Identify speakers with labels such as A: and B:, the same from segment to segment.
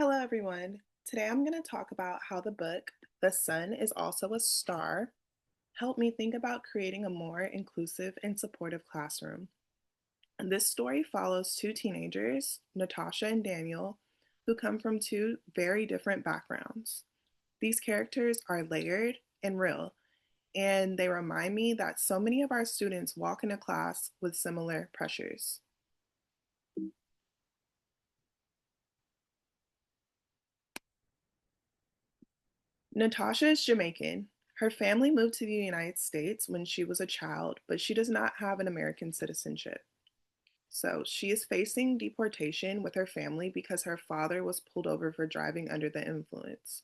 A: Hello, everyone. Today I'm going to talk about how the book, The Sun is Also a Star, helped me think about creating a more inclusive and supportive classroom. And this story follows two teenagers, Natasha and Daniel, who come from two very different backgrounds. These characters are layered and real, and they remind me that so many of our students walk into class with similar pressures. Natasha is Jamaican. Her family moved to the United States when she was a child, but she does not have an American citizenship. So she is facing deportation with her family because her father was pulled over for driving under the influence.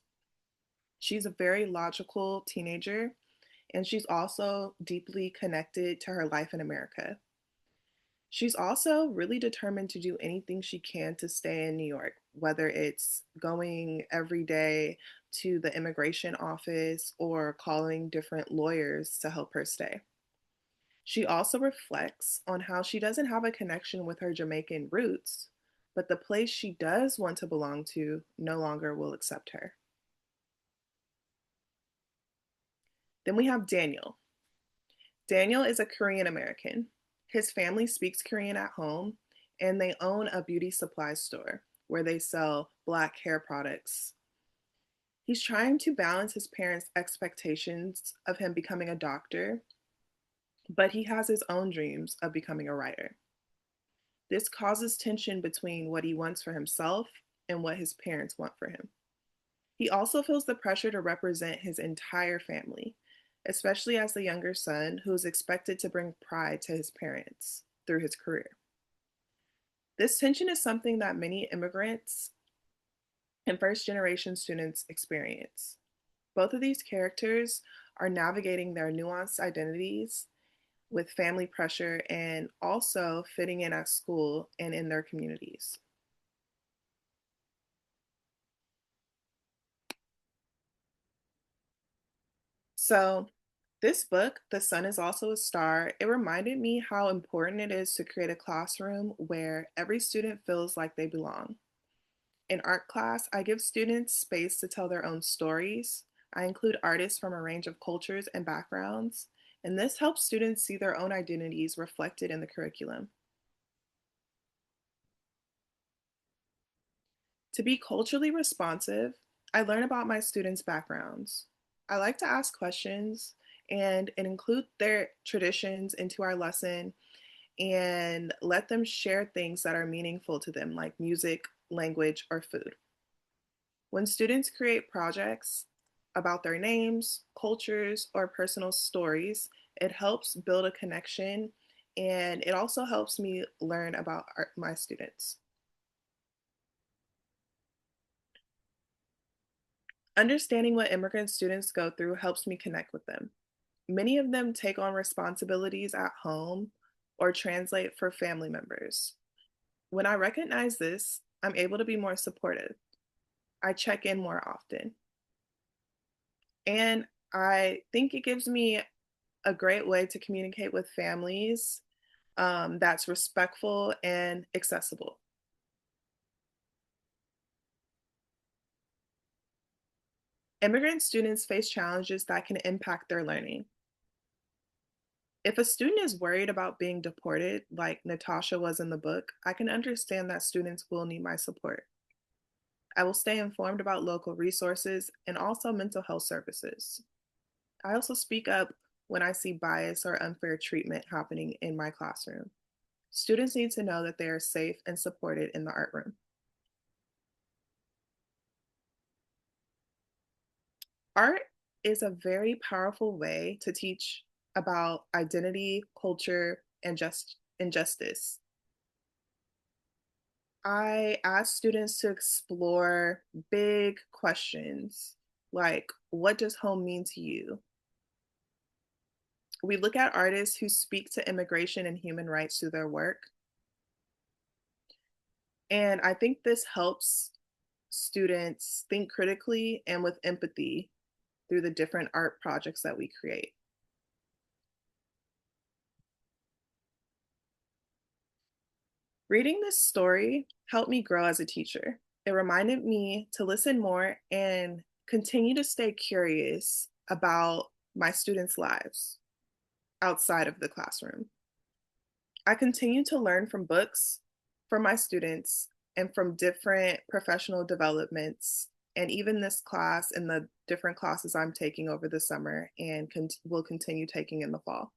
A: She's a very logical teenager, and she's also deeply connected to her life in America. She's also really determined to do anything she can to stay in New York, whether it's going every day to the immigration office or calling different lawyers to help her stay. She also reflects on how she doesn't have a connection with her Jamaican roots, but the place she does want to belong to no longer will accept her. Then we have Daniel. Daniel is a Korean American. His family speaks Korean at home, and they own a beauty supply store where they sell black hair products. He's trying to balance his parents' expectations of him becoming a doctor, but he has his own dreams of becoming a writer. This causes tension between what he wants for himself and what his parents want for him. He also feels the pressure to represent his entire family, especially as the younger son who is expected to bring pride to his parents through his career. This tension is something that many immigrants and first generation students experience. Both of these characters are navigating their nuanced identities with family pressure and also fitting in at school and in their communities. So, this book, The Sun is Also a Star, it reminded me how important it is to create a classroom where every student feels like they belong. In art class, I give students space to tell their own stories. I include artists from a range of cultures and backgrounds, and this helps students see their own identities reflected in the curriculum. To be culturally responsive, I learn about my students' backgrounds. I like to ask questions and include their traditions into our lesson and let them share things that are meaningful to them, like music, language, or food. When students create projects about their names, cultures, or personal stories, it helps build a connection and it also helps me learn about my students. Understanding what immigrant students go through helps me connect with them. Many of them take on responsibilities at home or translate for family members. When I recognize this, I'm able to be more supportive. I check in more often. And I think it gives me a great way to communicate with families that's respectful and accessible. Immigrant students face challenges that can impact their learning. If a student is worried about being deported, like Natasha was in the book, I can understand that students will need my support. I will stay informed about local resources and also mental health services. I also speak up when I see bias or unfair treatment happening in my classroom. Students need to know that they are safe and supported in the art room. Art is a very powerful way to teach about identity, culture, and just injustice. I ask students to explore big questions like, what does home mean to you? We look at artists who speak to immigration and human rights through their work. And I think this helps students think critically and with empathy through the different art projects that we create. Reading this story helped me grow as a teacher. It reminded me to listen more and continue to stay curious about my students' lives outside of the classroom. I continue to learn from books, from my students, and from different professional developments, and even this class and the different classes I'm taking over the summer and will continue taking in the fall.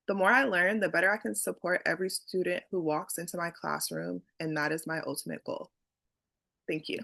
A: The more I learn, the better I can support every student who walks into my classroom, and that is my ultimate goal. Thank you.